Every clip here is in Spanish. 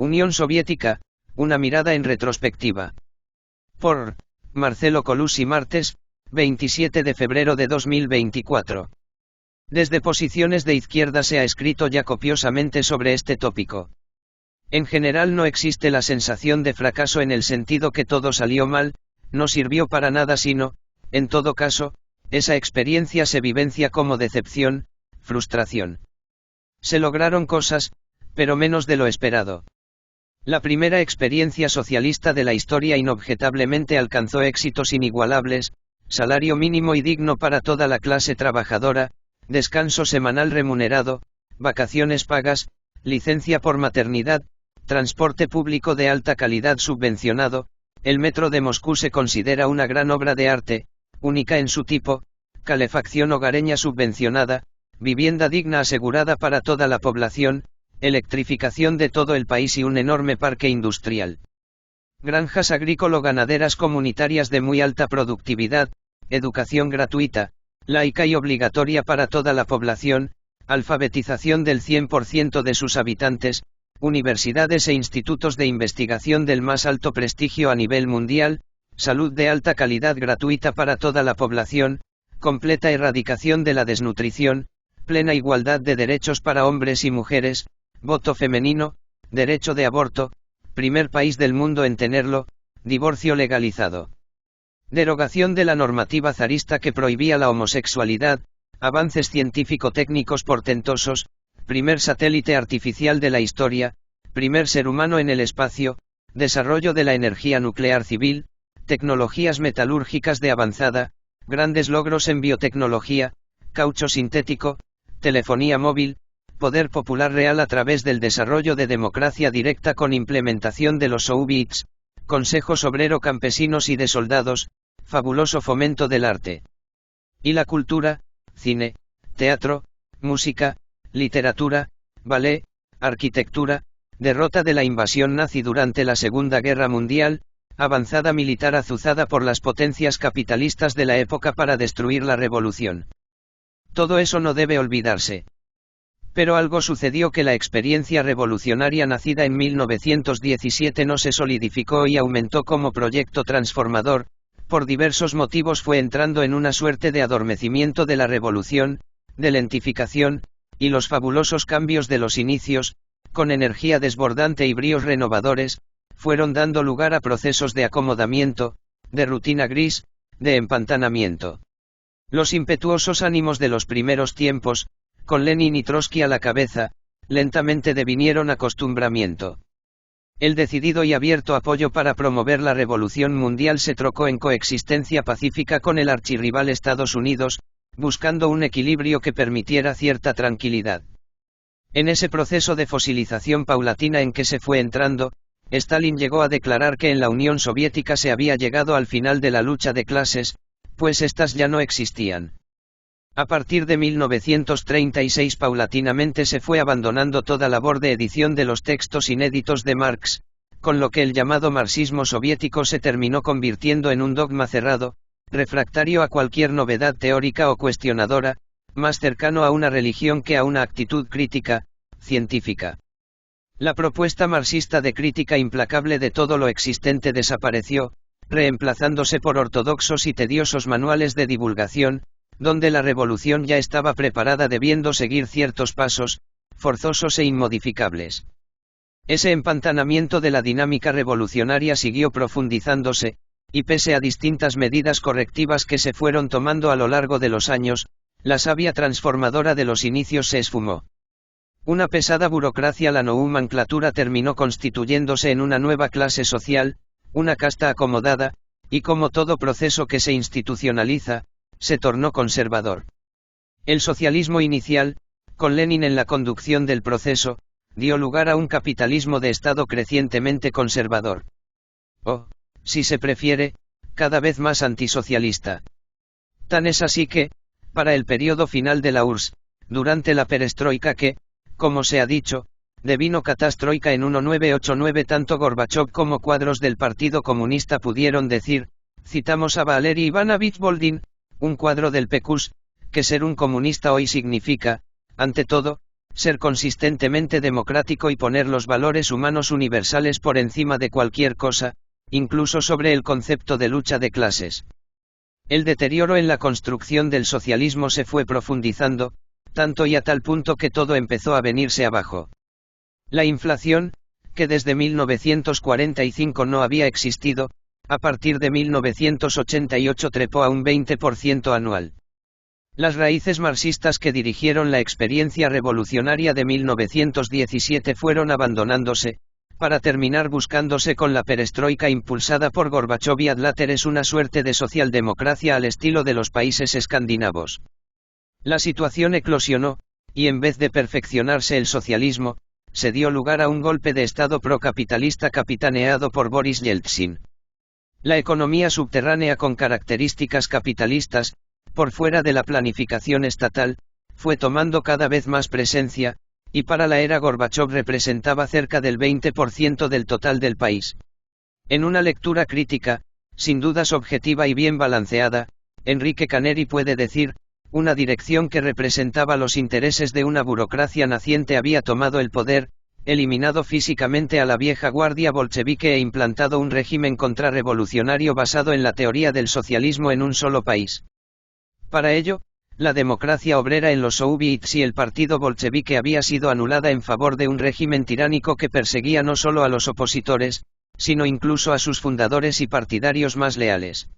Unión Soviética, una mirada en retrospectiva. Por Marcelo Colusi, martes, 27 de febrero de 2024. Desde posiciones de izquierda se ha escrito ya copiosamente sobre este tópico. En general no existe la sensación de fracaso en el sentido que todo salió mal, no sirvió para nada sino, en todo caso, esa experiencia se vivencia como decepción, frustración. Se lograron cosas, pero menos de lo esperado. La primera experiencia socialista de la historia inobjetablemente alcanzó éxitos inigualables, salario mínimo y digno para toda la clase trabajadora, descanso semanal remunerado, vacaciones pagas, licencia por maternidad, transporte público de alta calidad subvencionado. El metro de Moscú se considera una gran obra de arte, única en su tipo, calefacción hogareña subvencionada, vivienda digna asegurada para toda la población, electrificación de todo el país y un enorme parque industrial. Granjas agrícola-ganaderas comunitarias de muy alta productividad, educación gratuita, laica y obligatoria para toda la población, alfabetización del 100% de sus habitantes, universidades e institutos de investigación del más alto prestigio a nivel mundial, salud de alta calidad gratuita para toda la población, completa erradicación de la desnutrición, plena igualdad de derechos para hombres y mujeres, voto femenino, derecho de aborto, primer país del mundo en tenerlo, divorcio legalizado. Derogación de la normativa zarista que prohibía la homosexualidad, avances científico-técnicos portentosos, primer satélite artificial de la historia, primer ser humano en el espacio, desarrollo de la energía nuclear civil, tecnologías metalúrgicas de avanzada, grandes logros en biotecnología, caucho sintético, telefonía móvil, poder popular real a través del desarrollo de democracia directa con implementación de los soviets, consejos obrero-campesinos y de soldados, fabuloso fomento del arte y la cultura, cine, teatro, música, literatura, ballet, arquitectura, derrota de la invasión nazi durante la Segunda Guerra Mundial, avanzada militar azuzada por las potencias capitalistas de la época para destruir la revolución. Todo eso no debe olvidarse. Pero algo sucedió que la experiencia revolucionaria nacida en 1917 no se solidificó y aumentó como proyecto transformador, por diversos motivos fue entrando en una suerte de adormecimiento de la revolución, de lentificación, y los fabulosos cambios de los inicios, con energía desbordante y bríos renovadores, fueron dando lugar a procesos de acomodamiento, de rutina gris, de empantanamiento. Los impetuosos ánimos de los primeros tiempos, con Lenin y Trotsky a la cabeza, lentamente devinieron acostumbramiento. El decidido y abierto apoyo para promover la revolución mundial se trocó en coexistencia pacífica con el archirrival Estados Unidos, buscando un equilibrio que permitiera cierta tranquilidad. En ese proceso de fosilización paulatina en que se fue entrando, Stalin llegó a declarar que en la Unión Soviética se había llegado al final de la lucha de clases, pues éstas ya no existían. A partir de 1936 paulatinamente se fue abandonando toda labor de edición de los textos inéditos de Marx, con lo que el llamado marxismo soviético se terminó convirtiendo en un dogma cerrado, refractario a cualquier novedad teórica o cuestionadora, más cercano a una religión que a una actitud crítica, científica. La propuesta marxista de crítica implacable de todo lo existente desapareció, reemplazándose por ortodoxos y tediosos manuales de divulgación, donde la revolución ya estaba preparada debiendo seguir ciertos pasos, forzosos e inmodificables. Ese empantanamiento de la dinámica revolucionaria siguió profundizándose, y pese a distintas medidas correctivas que se fueron tomando a lo largo de los años, la savia transformadora de los inicios se esfumó. Una pesada burocracia, la nomenclatura terminó constituyéndose en una nueva clase social, una casta acomodada, y como todo proceso que se institucionaliza, se tornó conservador. El socialismo inicial, con Lenin en la conducción del proceso, dio lugar a un capitalismo de Estado crecientemente conservador. O, si se prefiere, cada vez más antisocialista. Tan es así que, para el periodo final de la URSS, durante la perestroika que, como se ha dicho, devino catastroika en 1989, tanto Gorbachov como cuadros del Partido Comunista pudieron decir, citamos a Valery Ivanovich Boldin, un cuadro del PQS, que ser un comunista hoy significa, ante todo, ser consistentemente democrático y poner los valores humanos universales por encima de cualquier cosa, incluso sobre el concepto de lucha de clases. El deterioro en la construcción del socialismo se fue profundizando, tanto y a tal punto que todo empezó a venirse abajo. La inflación, que desde 1945 no había existido, a partir de 1988 trepó a un 20% anual. Las raíces marxistas que dirigieron la experiencia revolucionaria de 1917 fueron abandonándose, para terminar buscándose con la perestroika impulsada por Gorbachov y Adlater es una suerte de socialdemocracia al estilo de los países escandinavos. La situación eclosionó, y en vez de perfeccionarse el socialismo, se dio lugar a un golpe de Estado procapitalista capitaneado por Boris Yeltsin. La economía subterránea con características capitalistas, por fuera de la planificación estatal, fue tomando cada vez más presencia, y para la era Gorbachov representaba cerca del 20% del total del país. En una lectura crítica, sin dudas objetiva y bien balanceada, Enrique Caneri puede decir, una dirección que representaba los intereses de una burocracia naciente había tomado el poder, eliminado físicamente a la vieja guardia bolchevique e implantado un régimen contrarrevolucionario basado en la teoría del socialismo en un solo país. Para ello, la democracia obrera en los soviets y el partido bolchevique había sido anulada en favor de un régimen tiránico que perseguía no solo a los opositores, sino incluso a sus fundadores y partidarios más leales.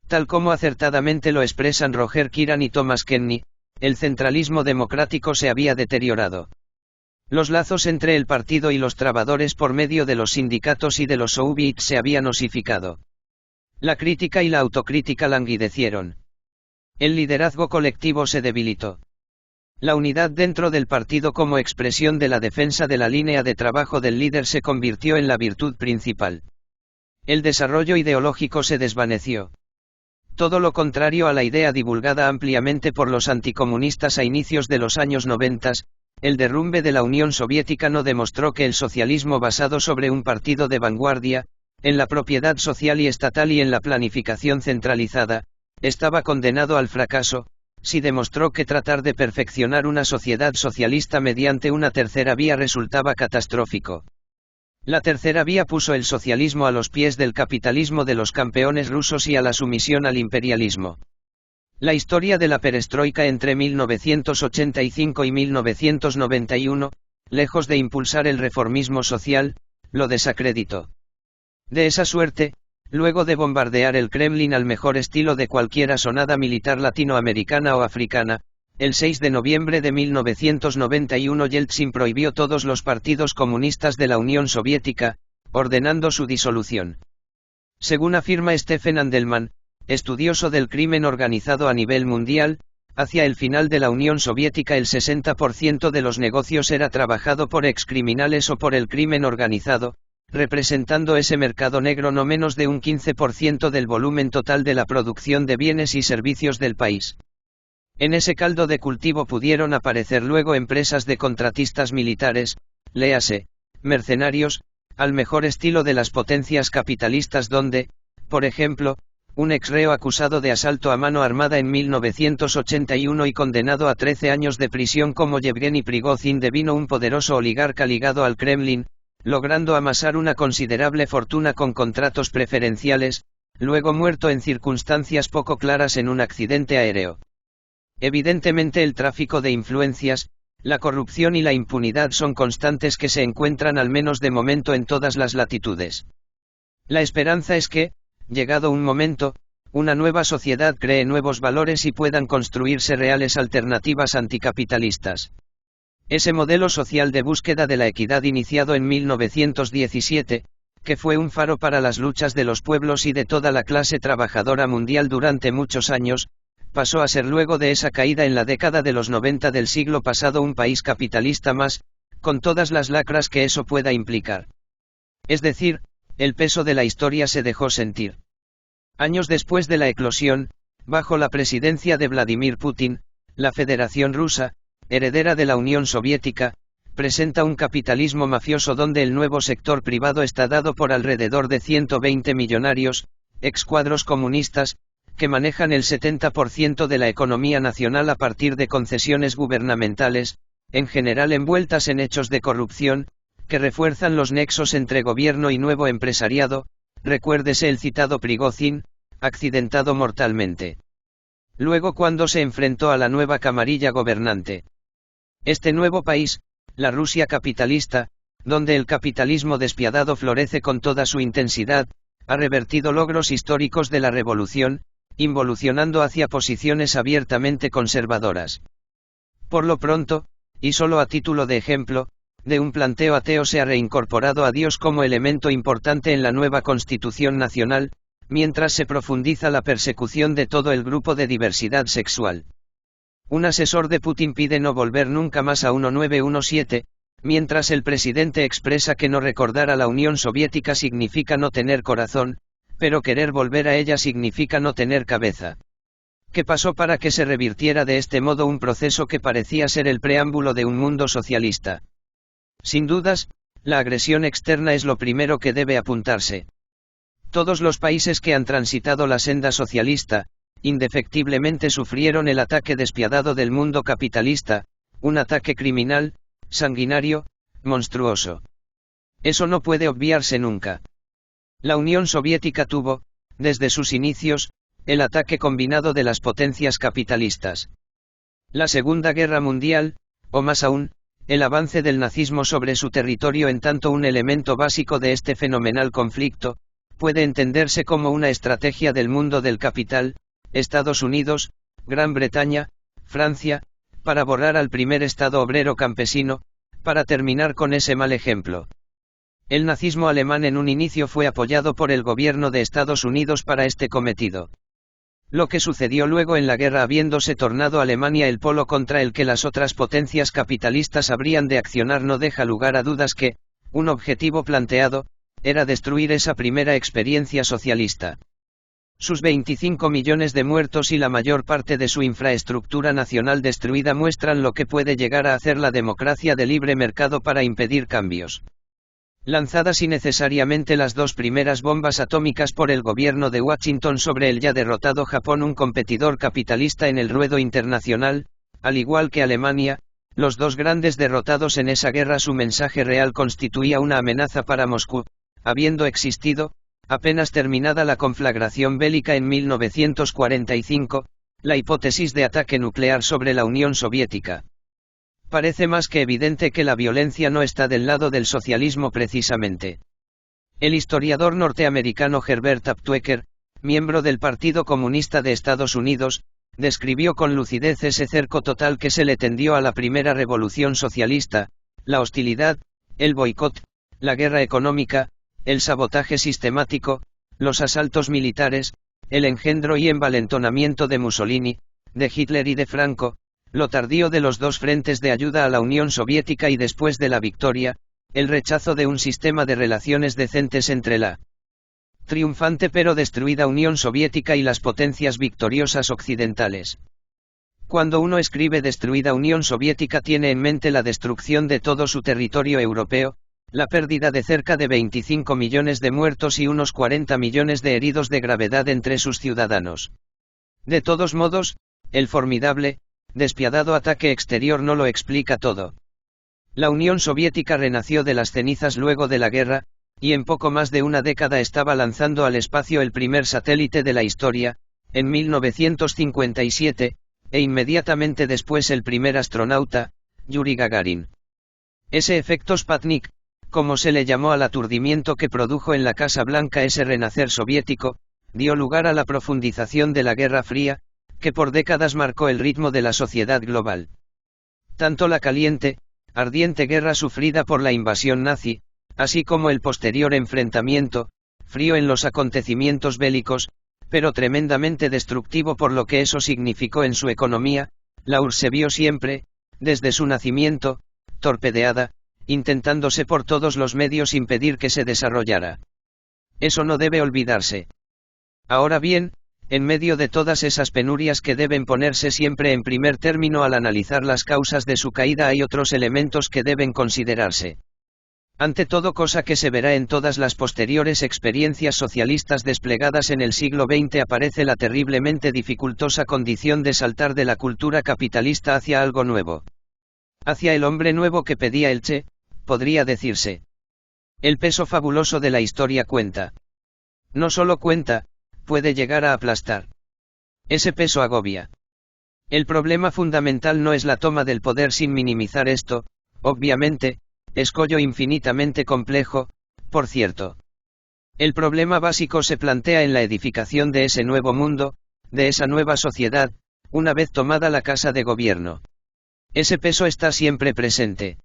Tal como acertadamente lo expresan Roger Kiran y Thomas Kenney, el centralismo democrático se había deteriorado. Los lazos entre el partido y los trabajadores por medio de los sindicatos y de los soviets se habían osificado. La crítica y la autocrítica languidecieron. El liderazgo colectivo se debilitó. La unidad dentro del partido como expresión de la defensa de la línea de trabajo del líder se convirtió en la virtud principal. El desarrollo ideológico se desvaneció. Todo lo contrario a la idea divulgada ampliamente por los anticomunistas a inicios de los años 90, el derrumbe de la Unión Soviética no demostró que el socialismo basado sobre un partido de vanguardia, en la propiedad social y estatal y en la planificación centralizada, estaba condenado al fracaso, sí demostró que tratar de perfeccionar una sociedad socialista mediante una tercera vía resultaba catastrófico. La tercera vía puso el socialismo a los pies del capitalismo de los campeones rusos y a la sumisión al imperialismo. La historia de la perestroika entre 1985 y 1991, lejos de impulsar el reformismo social, lo desacreditó. De esa suerte, luego de bombardear el Kremlin al mejor estilo de cualquier asonada militar latinoamericana o africana, el 6 de noviembre de 1991 Yeltsin prohibió todos los partidos comunistas de la Unión Soviética, ordenando su disolución. Según afirma Stephen Andelman, estudioso del crimen organizado a nivel mundial, hacia el final de la Unión Soviética el 60% de los negocios era trabajado por excriminales o por el crimen organizado, representando ese mercado negro no menos de un 15% del volumen total de la producción de bienes y servicios del país. En ese caldo de cultivo pudieron aparecer luego empresas de contratistas militares, léase, mercenarios, al mejor estilo de las potencias capitalistas donde, por ejemplo, un exreo acusado de asalto a mano armada en 1981 y condenado a 13 años de prisión como Yevgeny Prigozhin devino un poderoso oligarca ligado al Kremlin, logrando amasar una considerable fortuna con contratos preferenciales, luego muerto en circunstancias poco claras en un accidente aéreo. Evidentemente el tráfico de influencias, la corrupción y la impunidad son constantes que se encuentran al menos de momento en todas las latitudes. La esperanza es que, llegado un momento, una nueva sociedad cree nuevos valores y puedan construirse reales alternativas anticapitalistas. Ese modelo social de búsqueda de la equidad iniciado en 1917, que fue un faro para las luchas de los pueblos y de toda la clase trabajadora mundial durante muchos años, pasó a ser luego de esa caída en la década de los 90 del siglo pasado un país capitalista más, con todas las lacras que eso pueda implicar. Es decir, el peso de la historia se dejó sentir. Años después de la eclosión, bajo la presidencia de Vladimir Putin, la Federación Rusa, heredera de la Unión Soviética, presenta un capitalismo mafioso donde el nuevo sector privado está dado por alrededor de 120 millonarios, excuadros comunistas, que manejan el 70% de la economía nacional a partir de concesiones gubernamentales, en general envueltas en hechos de corrupción, que refuerzan los nexos entre gobierno y nuevo empresariado, recuérdese el citado Prigozhin, accidentado mortalmente. Luego cuando se enfrentó a la nueva camarilla gobernante. Este nuevo país, la Rusia capitalista, donde el capitalismo despiadado florece con toda su intensidad, ha revertido logros históricos de la revolución, involucionando hacia posiciones abiertamente conservadoras. Por lo pronto, y solo a título de ejemplo, de un planteo ateo se ha reincorporado a Dios como elemento importante en la nueva Constitución Nacional, mientras se profundiza la persecución de todo el grupo de diversidad sexual. Un asesor de Putin pide no volver nunca más a 1917, mientras el presidente expresa que no recordar a la Unión Soviética significa no tener corazón, pero querer volver a ella significa no tener cabeza. ¿Qué pasó para que se revirtiera de este modo un proceso que parecía ser el preámbulo de un mundo socialista? Sin dudas, la agresión externa es lo primero que debe apuntarse. Todos los países que han transitado la senda socialista, indefectiblemente sufrieron el ataque despiadado del mundo capitalista, un ataque criminal, sanguinario, monstruoso. Eso no puede obviarse nunca. La Unión Soviética tuvo, desde sus inicios, el ataque combinado de las potencias capitalistas. La Segunda Guerra Mundial, o más aún, el avance del nazismo sobre su territorio en tanto un elemento básico de este fenomenal conflicto, puede entenderse como una estrategia del mundo del capital, Estados Unidos, Gran Bretaña, Francia, para borrar al primer Estado obrero campesino, para terminar con ese mal ejemplo. El nazismo alemán en un inicio fue apoyado por el gobierno de Estados Unidos para este cometido. Lo que sucedió luego en la guerra habiéndose tornado Alemania el polo contra el que las otras potencias capitalistas habrían de accionar no deja lugar a dudas que, un objetivo planteado, era destruir esa primera experiencia socialista. Sus 25 millones de muertos y la mayor parte de su infraestructura nacional destruida muestran lo que puede llegar a hacer la democracia de libre mercado para impedir cambios. Lanzadas innecesariamente las dos primeras bombas atómicas por el gobierno de Washington sobre el ya derrotado Japón, un competidor capitalista en el ruedo internacional, al igual que Alemania, los dos grandes derrotados en esa guerra, su mensaje real constituía una amenaza para Moscú, habiendo existido, apenas terminada la conflagración bélica en 1945, la hipótesis de ataque nuclear sobre la Unión Soviética. Parece más que evidente que la violencia no está del lado del socialismo precisamente. El historiador norteamericano Herbert Aptheker, miembro del Partido Comunista de Estados Unidos, describió con lucidez ese cerco total que se le tendió a la primera revolución socialista, la hostilidad, el boicot, la guerra económica, el sabotaje sistemático, los asaltos militares, el engendro y envalentonamiento de Mussolini, de Hitler y de Franco, lo tardío de los dos frentes de ayuda a la Unión Soviética y después de la victoria, el rechazo de un sistema de relaciones decentes entre la triunfante pero destruida Unión Soviética y las potencias victoriosas occidentales. Cuando uno escribe destruida Unión Soviética tiene en mente la destrucción de todo su territorio europeo, la pérdida de cerca de 25 millones de muertos y unos 40 millones de heridos de gravedad entre sus ciudadanos. De todos modos, el formidable, despiadado ataque exterior no lo explica todo. La Unión Soviética renació de las cenizas luego de la guerra, y en poco más de una década estaba lanzando al espacio el primer satélite de la historia, en 1957, e inmediatamente después el primer astronauta, Yuri Gagarin. Ese efecto Sputnik, como se le llamó al aturdimiento que produjo en la Casa Blanca ese renacer soviético, dio lugar a la profundización de la Guerra Fría, que por décadas marcó el ritmo de la sociedad global. Tanto la caliente, ardiente guerra sufrida por la invasión nazi, así como el posterior enfrentamiento, frío en los acontecimientos bélicos, pero tremendamente destructivo por lo que eso significó en su economía, la URSS se vio siempre, desde su nacimiento, torpedeada, intentándose por todos los medios impedir que se desarrollara. Eso no debe olvidarse. Ahora bien, en medio de todas esas penurias que deben ponerse siempre en primer término al analizar las causas de su caída, hay otros elementos que deben considerarse. Ante todo, cosa que se verá en todas las posteriores experiencias socialistas desplegadas en el siglo XX, aparece la terriblemente dificultosa condición de saltar de la cultura capitalista hacia algo nuevo. Hacia el hombre nuevo que pedía el Che, podría decirse. El peso fabuloso de la historia cuenta. No solo cuenta, puede llegar a aplastar. Ese peso agobia. El problema fundamental no es la toma del poder sin minimizar esto, obviamente, escollo infinitamente complejo, por cierto. El problema básico se plantea en la edificación de ese nuevo mundo, de esa nueva sociedad, una vez tomada la casa de gobierno. Ese peso está siempre presente.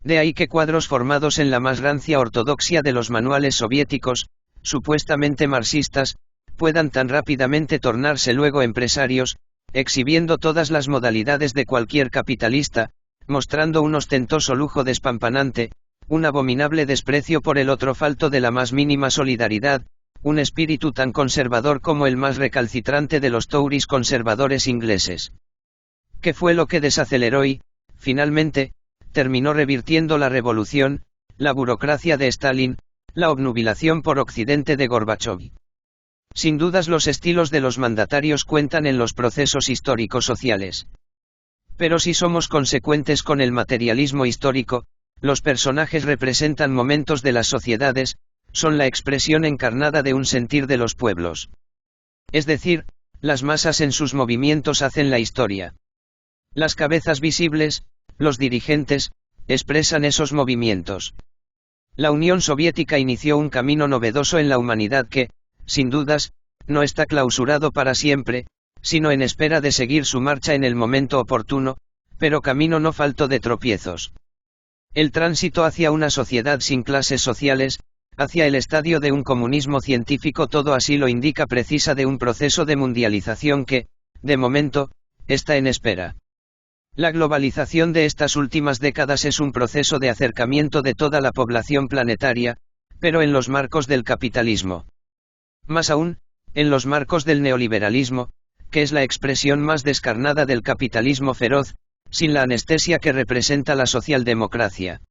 De ahí que cuadros formados en la más rancia ortodoxia de los manuales soviéticos, supuestamente marxistas, puedan tan rápidamente tornarse luego empresarios, exhibiendo todas las modalidades de cualquier capitalista, mostrando un ostentoso lujo despampanante, un abominable desprecio por el otro falto de la más mínima solidaridad, un espíritu tan conservador como el más recalcitrante de los Tories conservadores ingleses. ¿Qué fue lo que desaceleró y, finalmente, terminó revirtiendo la revolución, la burocracia de Stalin, la obnubilación por Occidente de Gorbachov? Sin dudas los estilos de los mandatarios cuentan en los procesos históricos sociales. Pero si somos consecuentes con el materialismo histórico, los personajes representan momentos de las sociedades, son la expresión encarnada de un sentir de los pueblos. Es decir, las masas en sus movimientos hacen la historia. Las cabezas visibles, los dirigentes, expresan esos movimientos. La Unión Soviética inició un camino novedoso en la humanidad que, sin dudas, no está clausurado para siempre, sino en espera de seguir su marcha en el momento oportuno, pero camino no falto de tropiezos. El tránsito hacia una sociedad sin clases sociales, hacia el estadio de un comunismo científico, todo así lo indica, precisa de un proceso de mundialización que, de momento, está en espera. La globalización de estas últimas décadas es un proceso de acercamiento de toda la población planetaria, pero en los marcos del capitalismo. Más aún, en los marcos del neoliberalismo, que es la expresión más descarnada del capitalismo feroz, sin la anestesia que representa la socialdemocracia.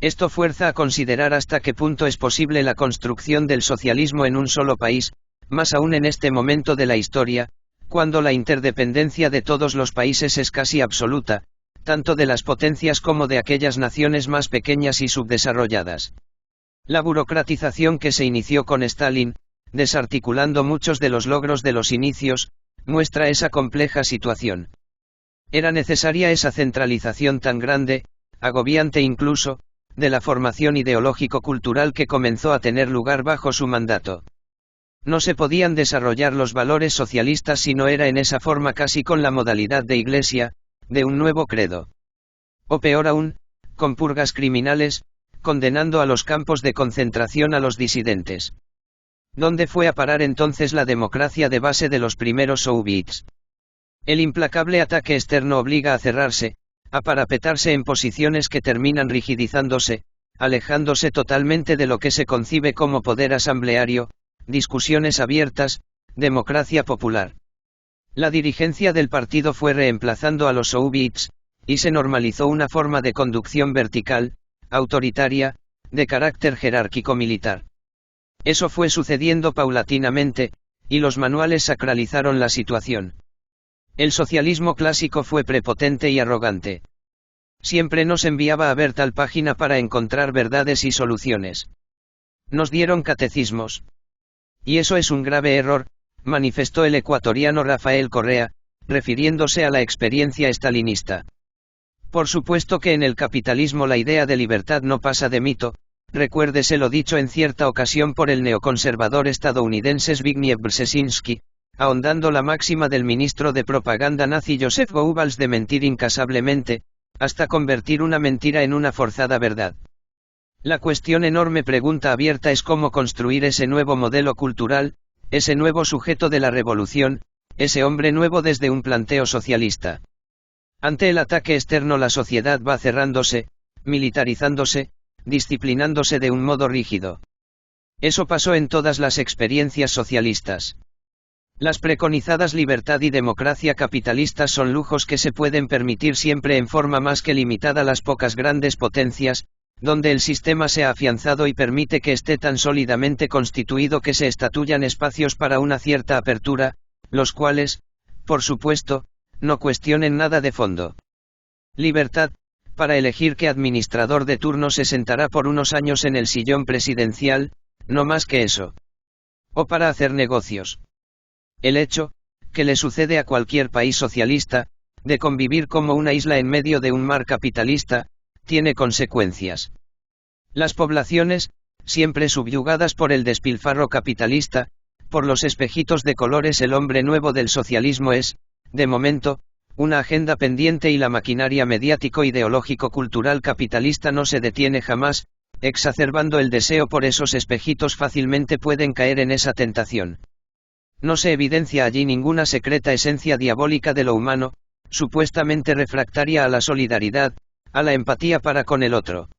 Esto fuerza a considerar hasta qué punto es posible la construcción del socialismo en un solo país, más aún en este momento de la historia, cuando la interdependencia de todos los países es casi absoluta, tanto de las potencias como de aquellas naciones más pequeñas y subdesarrolladas. La burocratización que se inició con Stalin, desarticulando muchos de los logros de los inicios, muestra esa compleja situación. Era necesaria esa centralización tan grande, agobiante incluso, de la formación ideológico-cultural que comenzó a tener lugar bajo su mandato. No se podían desarrollar los valores socialistas si no era en esa forma, casi con la modalidad de iglesia, de un nuevo credo. O peor aún, con purgas criminales, condenando a los campos de concentración a los disidentes. ¿Dónde fue a parar entonces la democracia de base de los primeros soviets? El implacable ataque externo obliga a cerrarse, a parapetarse en posiciones que terminan rigidizándose, alejándose totalmente de lo que se concibe como poder asambleario, discusiones abiertas, democracia popular. La dirigencia del partido fue reemplazando a los soviets, y se normalizó una forma de conducción vertical, autoritaria, de carácter jerárquico militar. Eso fue sucediendo paulatinamente, y los manuales sacralizaron la situación. El socialismo clásico fue prepotente y arrogante. Siempre nos enviaba a ver tal página para encontrar verdades y soluciones. Nos dieron catecismos. Y eso es un grave error, manifestó el ecuatoriano Rafael Correa, refiriéndose a la experiencia estalinista. Por supuesto que en el capitalismo la idea de libertad no pasa de mito, recuérdese lo dicho en cierta ocasión por el neoconservador estadounidense Zbigniew Brzezinski, ahondando la máxima del ministro de propaganda nazi Joseph Goebbels de mentir incansablemente, hasta convertir una mentira en una forzada verdad. La cuestión, enorme pregunta abierta, es cómo construir ese nuevo modelo cultural, ese nuevo sujeto de la revolución, ese hombre nuevo desde un planteo socialista. Ante el ataque externo la sociedad va cerrándose, militarizándose, disciplinándose de un modo rígido. Eso pasó en todas las experiencias socialistas. Las preconizadas libertad y democracia capitalistas son lujos que se pueden permitir siempre en forma más que limitada las pocas grandes potencias, donde el sistema se ha afianzado y permite que esté tan sólidamente constituido que se estatúyan espacios para una cierta apertura, los cuales, por supuesto, no cuestionen nada de fondo. Libertad, para elegir qué administrador de turno se sentará por unos años en el sillón presidencial, no más que eso. O para hacer negocios. El hecho, que le sucede a cualquier país socialista, de convivir como una isla en medio de un mar capitalista, tiene consecuencias. Las poblaciones, siempre subyugadas por el despilfarro capitalista, por los espejitos de colores, el hombre nuevo del socialismo es, de momento, una agenda pendiente y la maquinaria mediático-ideológico-cultural capitalista no se detiene jamás, exacerbando el deseo por esos espejitos fácilmente pueden caer en esa tentación. No se evidencia allí ninguna secreta esencia diabólica de lo humano, supuestamente refractaria a la solidaridad, a la empatía para con el otro.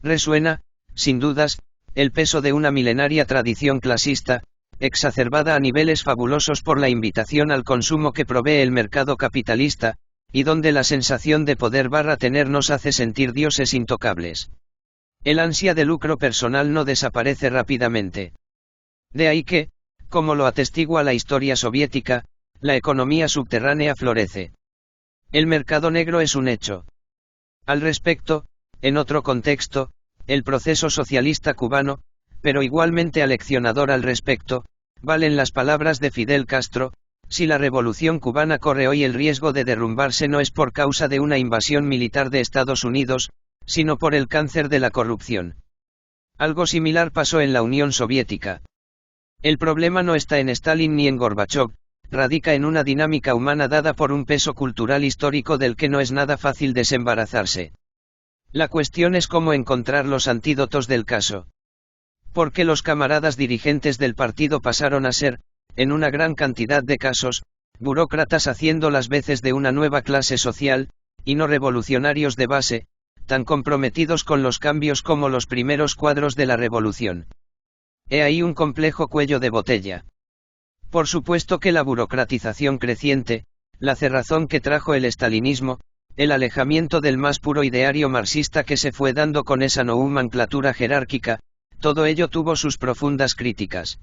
Resuena, sin dudas, el peso de una milenaria tradición clasista, exacerbada a niveles fabulosos por la invitación al consumo que provee el mercado capitalista, y donde la sensación de poder tener nos hace sentir dioses intocables. El ansia de lucro personal no desaparece rápidamente. De ahí que, como lo atestigua la historia soviética, la economía subterránea florece. El mercado negro es un hecho. Al respecto, en otro contexto, el proceso socialista cubano, pero igualmente aleccionador al respecto, valen las palabras de Fidel Castro: si la revolución cubana corre hoy el riesgo de derrumbarse no es por causa de una invasión militar de Estados Unidos, sino por el cáncer de la corrupción. Algo similar pasó en la Unión Soviética. El problema no está en Stalin ni en Gorbachov, radica en una dinámica humana dada por un peso cultural histórico del que no es nada fácil desembarazarse. La cuestión es cómo encontrar los antídotos del caso. Porque los camaradas dirigentes del partido pasaron a ser, en una gran cantidad de casos, burócratas haciendo las veces de una nueva clase social, y no revolucionarios de base, tan comprometidos con los cambios como los primeros cuadros de la revolución. He ahí un complejo cuello de botella. Por supuesto que la burocratización creciente, la cerrazón que trajo el estalinismo, el alejamiento del más puro ideario marxista que se fue dando con esa nomenclatura jerárquica, todo ello tuvo sus profundas críticas.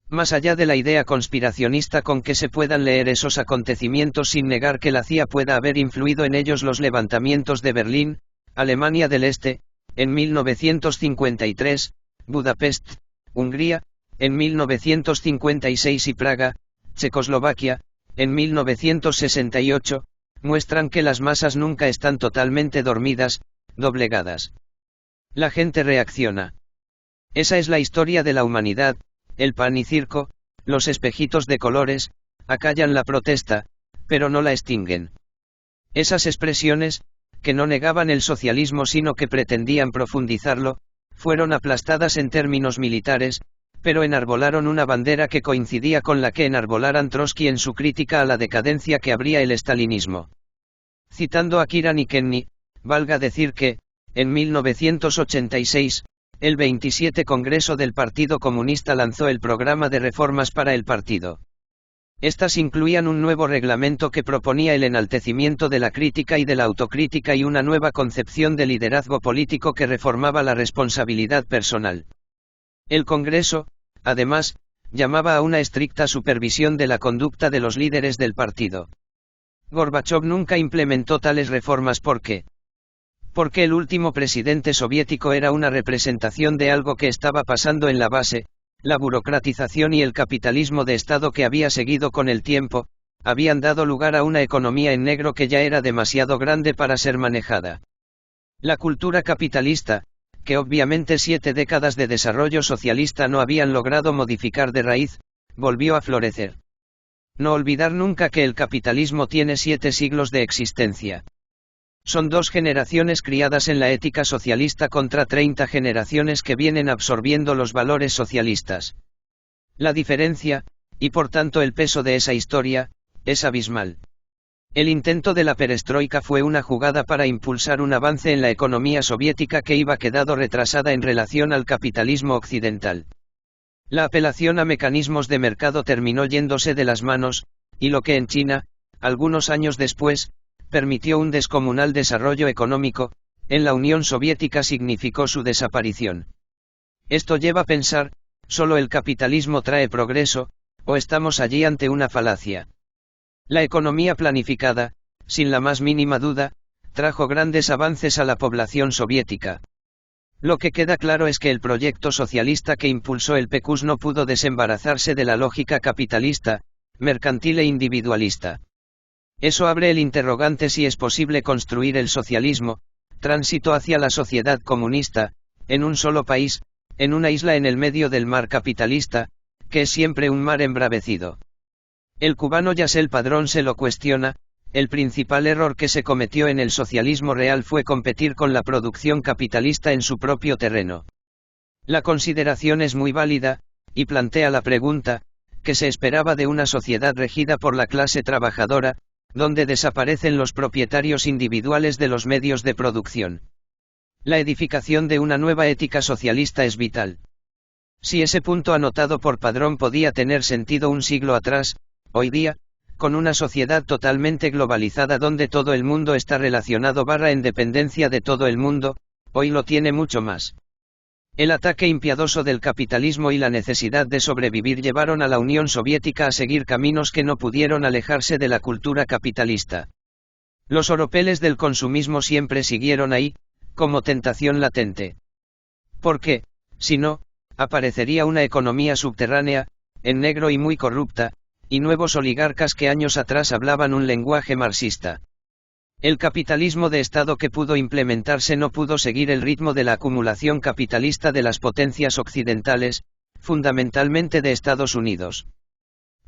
Más allá de la idea conspiracionista con que se puedan leer esos acontecimientos sin negar que la CIA pueda haber influido en ellos, los levantamientos de Berlín, Alemania del Este, en 1953, Budapest, Hungría, en 1956 y Praga, Checoslovaquia, en 1968, muestran que las masas nunca están totalmente dormidas, doblegadas. La gente reacciona. Esa es la historia de la humanidad, el pan y circo, los espejitos de colores, acallan la protesta, pero no la extinguen. Esas expresiones, que no negaban el socialismo sino que pretendían profundizarlo, fueron aplastadas en términos militares, pero enarbolaron una bandera que coincidía con la que enarbolaran Trotsky en su crítica a la decadencia que habría el estalinismo. Citando a Kiran y Kenny, valga decir que, en 1986, el 27 Congreso del Partido Comunista lanzó el programa de reformas para el partido. Estas incluían un nuevo reglamento que proponía el enaltecimiento de la crítica y de la autocrítica y una nueva concepción de liderazgo político que reformaba la responsabilidad personal. El Congreso, además, llamaba a una estricta supervisión de la conducta de los líderes del partido. Gorbachov nunca implementó tales reformas porque el último presidente soviético era una representación de algo que estaba pasando en la base, la burocratización y el capitalismo de Estado que había seguido con el tiempo, habían dado lugar a una economía en negro que ya era demasiado grande para ser manejada. La cultura capitalista, que obviamente 7 décadas de desarrollo socialista no habían logrado modificar de raíz, volvió a florecer. No olvidar nunca que el capitalismo tiene 7 siglos de existencia. Son 2 generaciones criadas en la ética socialista contra 30 generaciones que vienen absorbiendo los valores socialistas. La diferencia, y por tanto el peso de esa historia, es abismal. El intento de la perestroika fue una jugada para impulsar un avance en la economía soviética que iba quedado retrasada en relación al capitalismo occidental. La apelación a mecanismos de mercado terminó yéndose de las manos, y lo que en China, algunos años después, permitió un descomunal desarrollo económico, en la Unión Soviética significó su desaparición. Esto lleva a pensar, ¿solo el capitalismo trae progreso, o estamos allí ante una falacia? La economía planificada, sin la más mínima duda, trajo grandes avances a la población soviética. Lo que queda claro es que el proyecto socialista que impulsó el PQS no pudo desembarazarse de la lógica capitalista, mercantil e individualista. Eso abre el interrogante si es posible construir el socialismo, tránsito hacia la sociedad comunista, en un solo país, en una isla en el medio del mar capitalista, que es siempre un mar embravecido. El cubano Yasel Padrón se lo cuestiona. El principal error que se cometió en el socialismo real fue competir con la producción capitalista en su propio terreno. La consideración es muy válida, y plantea la pregunta, ¿qué se esperaba de una sociedad regida por la clase trabajadora, donde desaparecen los propietarios individuales de los medios de producción? La edificación de una nueva ética socialista es vital. Si ese punto anotado por Padrón podía tener sentido un siglo atrás, hoy día, con una sociedad totalmente globalizada donde todo el mundo está relacionado en dependencia de todo el mundo, hoy lo tiene mucho más. El ataque impiadoso del capitalismo y la necesidad de sobrevivir llevaron a la Unión Soviética a seguir caminos que no pudieron alejarse de la cultura capitalista. Los oropeles del consumismo siempre siguieron ahí, como tentación latente. Porque, si no, aparecería una economía subterránea, en negro y muy corrupta, y nuevos oligarcas que años atrás hablaban un lenguaje marxista. El capitalismo de Estado que pudo implementarse no pudo seguir el ritmo de la acumulación capitalista de las potencias occidentales, fundamentalmente de Estados Unidos.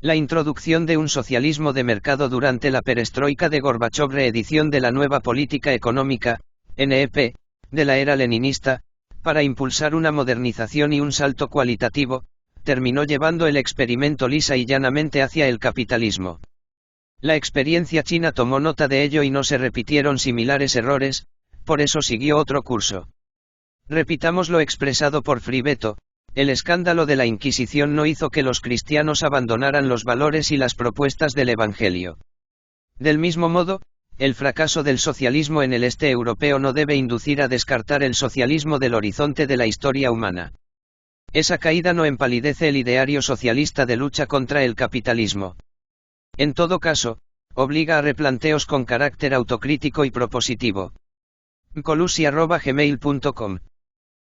La introducción de un socialismo de mercado durante la perestroika de Gorbachov, reedición de la nueva política económica, NEP, de la era leninista, para impulsar una modernización y un salto cualitativo, terminó llevando el experimento lisa y llanamente hacia el capitalismo. La experiencia china tomó nota de ello y no se repitieron similares errores, por eso siguió otro curso. Repitamos lo expresado por Frei Betto: el escándalo de la Inquisición no hizo que los cristianos abandonaran los valores y las propuestas del Evangelio. Del mismo modo, el fracaso del socialismo en el este europeo no debe inducir a descartar el socialismo del horizonte de la historia humana. Esa caída no empalidece el ideario socialista de lucha contra el capitalismo. En todo caso, obliga a replanteos con carácter autocrítico y propositivo. colusi@gmail.com